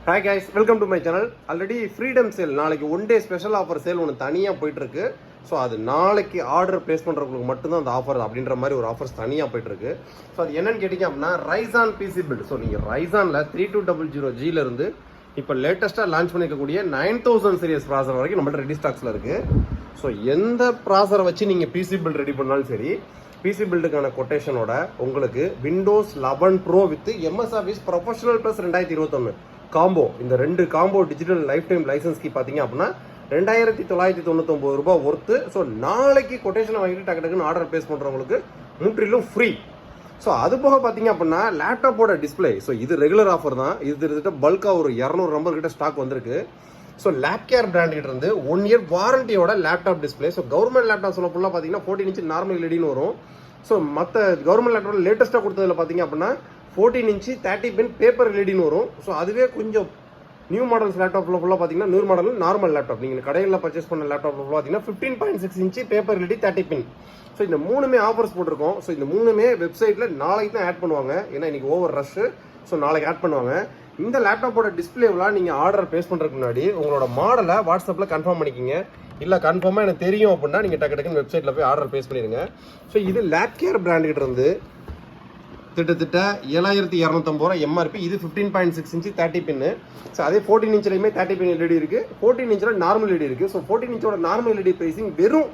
Hi guys, welcome to my channel. Already freedom sale நாளைக்கு one day special offer sale ஒன்று தனியாக போயிட்டுருக்கு. So அது நாளைக்கு ஆர்டர் ப்ளேஸ் பண்ணுறவங்களுக்கு மட்டும்தான் அந்த ஆஃபர் அப்படின்ற மாதிரி ஒரு ஆஃபர்ஸ் தனியாக போயிட்டுருக்கு. ஸோ அது என்னன்னு கேட்டிங்க அப்படின்னா ரைசான் பிசி பில்ட். ஸோ நீங்கள் ரைசானில் 3200Gலேருந்து இப்போ லேட்டஸ்ட்டாக லான்ச் பண்ணிக்கக்கூடிய 9000 சீரியஸ் ப்ராசர் வரைக்கும் நம்மள்ட்ட ரெடி ஸ்டாக்ஸில் இருக்குது. ஸோ எந்த ப்ராசரை வச்சு நீங்கள் பிசி பில்ட் ரெடி பண்ணாலும் சரி, பிசி பில்டுக்கான கொட்டேஷனோட உங்களுக்கு Windows 11 Pro with MS Office professional plus 2021 combo, இந்த ரெண்டு காம்போ டிஜிட்டல் லைஃப் டைம் லைசன்ஸ்க்கு பார்த்தீங்க அப்படின்னா 2999 ரூபாய் ஒர்த்து. ஸோ நாளைக்கு கொட்டேஷனை வாங்கிட்டு டக்கு டக்குன்னு ஆர்டர் பிளேஸ் பண்ணுறவங்களுக்கு முற்றிலும் ஃப்ரீ. ஸோ அது போக பார்த்தீங்க அப்படின்னா லேப்டாப்போட டிஸ்பிளே. ஸோ இது ரெகுலர் ஆஃபர் தான். இது கிட்டத்தட்ட பல்காக ஒரு 200 நம்பர் கிட்ட ஸ்டாக் வந்திருக்கு. ஸோ லேப்கேர் பிராண்ட் கிட்ட இருந்து 1 இயர் வாரண்டியோட laptop display. So government laptop சொல்ல ஃபுல்லாக பார்த்தீங்கன்னா 14 இன்ச் நார்மல் எல்இடின்னு வரும். ஸோ மற்ற கவர்மெண்ட் லேப்டாப் லேட்டஸ்ட்டாக கொடுத்ததில் பார்த்தீங்க அப்படின்னா 14 இன்ச்சு 30 பின் பேப்பர் எல்இடின்னு வரும். ஸோ அதுவே கொஞ்சம் நியூ மாடல்ஸ் லேப்டாப்பில் ஃபுல்லாக பார்த்தீங்கன்னா நியூ மாடல் நார்மல் லேப்டாப் நீங்கள் கடையில் பர்ச்சேஸ் பண்ண லேப்டாப்பில் ஃபுல்லாக பார்த்தீங்கன்னா 15.6 இன்ச்சு பேப்பர் எல்இடி 30 பின். ஸோ இந்த மூணுமே ஆஃபர்ஸ் போட்டிருக்கோம். ஸோ இந்த மூணுமே வெப்சைட்டில் நாளைக்கு தான் ஆட் பண்ணுவாங்க. ஏன்னா இன்னைக்கு ஓவர் ரஷ். ஸோ நாளைக்கு ஆட் பண்ணுவாங்க. இந்த லேப்டாப்போட டிஸ்பிளேவெலாம் நீங்கள் ஆர்டர் பேஸ் பண்ணுறதுக்கு முன்னாடி உங்களோட மாடலை வாட்ஸ்அப்பில் கன்ஃபார்ம் பண்ணிக்கிங்க. இல்லை கன்ஃபார்மாக எனக்கு தெரியும் அப்படின்னா நீங்கள் டக்கு டக்குன்னு வெப்சைட்டில் போய் ஆர்டர் பேஸ் பண்ணிடுங்க. ஸோ இது லேப்கேர் பிராண்டுகிட்ட இருந்து கிட்டத்தட்ட 7250 ரூபா எம்ஆர்பி. இது 15.6 இன்ச்சு 30 பின்னு. ஸோ அதே 14 இன்ச்லையுமே 30 பின் எல்இடி இருக்குது. 14 இன்ச்சில் நார்மல் எல்இடி இருக்குது. ஸோ 14 இன்ச்சோட நார்மல் எல்இடி ப்ரைஸிங் வெறும்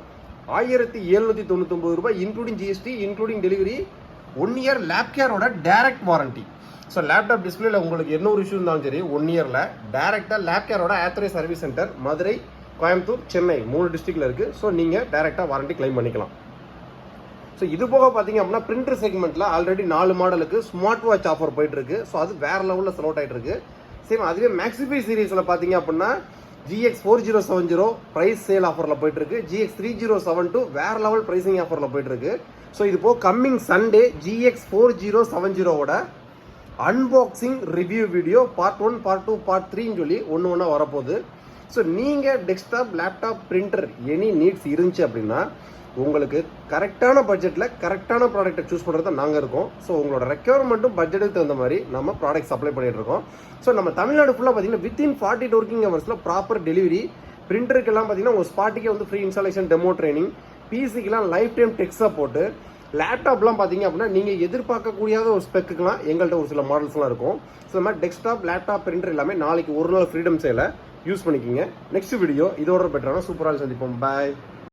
1799 ரூபாய் including GST, including delivery, 1 year லேப்கேரோட டைரக்ட் வாரண்டி. ஸோ லேப்டாப் டிஸ்பிளேல உங்களுக்கு என்ன ஒரு இஷ்யூ இருந்தாலும் சரி 1 இயரில் டேரெக்டாக லேப்கேரோட authorised service centre Madurai, Coimbatore, Chennai 3 டிஸ்ட்ரிக்டில் இருக்குது. ஸோ நீங்கள் டேரெக்டாக வாரண்டி கிளைம் பண்ணிக்கலாம். ஸோ இது போக பார்த்தீங்க அப்படின்னா பிரிண்டர் செக்மெண்ட்டில் ஆல்ரெடி 4 மாடலுக்கு ஸ்மார்ட் வாட்ச் ஆஃபர் போயிட்டு இருக்கு. ஸோ அது வேற லெவலில் செல் அவுட் ஆகிட்டு இருக்கு. சேம் அதுவே மேக்ஸிஃபை சீரீஸில் பார்த்தீங்க அப்படின்னா GX 4070 ப்ரைஸ் சேல் ஆஃபரில் போயிட்டு இருக்கு. GX 3072 வேற லெவல் ப்ரைசிங் ஆஃபரில் போயிட்டு இருக்கு. ஸோ இது போக கம்மிங் சண்டே GX 4070ஓட unboxing review video part 1, part 2, part 3ன்னு சொல்லி ஒன்று வரப்போகுது. ஸோ நீங்கள் desktop, laptop, printer any needs இருந்துச்சு அப்படின்னா உங்களுக்கு கரெக்டான பட்ஜெட்டில் கரெக்டான ப்ராடக்ட்டை சூஸ் பண்ணுறது நாங்கள் இருக்கோம். ஸோ உங்களோட ரெக்யர்மெண்ட்டும் பட்ஜெட்டுக்கு தகுந்த மாதிரி நம்ம ப்ராடக்ட் சப்ளை பண்ணிட்டு இருக்கோம். ஸோ நம்ம தமிழ்நாடு ஃபுல்லாக பார்த்தீங்கன்னா வித்தின் 48 ஒர்க்கிங் ஹவர்ஸில் ப்ராப்பர் டெலிவரி. பிரிண்டருக்கெல்லாம் பார்த்தீங்கன்னா உங்கள் ஸ்பாட்டுக்கே வந்து ஃப்ரீ இன்ஸ்டாலேஷன், டெமோ ட்ரைனிங், பிசிக்கெலாம் லைஃப் டைம் டெக் சப்போர்ட்டு, லேப்டாப்லாம் பார்த்தீங்க அப்படின்னா நீங்கள் எதிர்பார்க்கக்கூடிய ஒரு ஸ்பெக்குலாம் எங்கள்கிட்ட ஒரு சில மாடல்ஸ்லாம் இருக்கும். ஸோ இந்த மாதிரி டெஸ்க்டாப், லேப்டாப், பிரிண்டர் எல்லாமே நாளைக்கு ஒரு நாள் ஃப்ரீடம் சேலை யூஸ் பண்ணிக்கிங்க. நெக்ஸ்ட் வீடியோ இதோட பெட்டரான சூப்பராக சந்திப்போம். பாய்.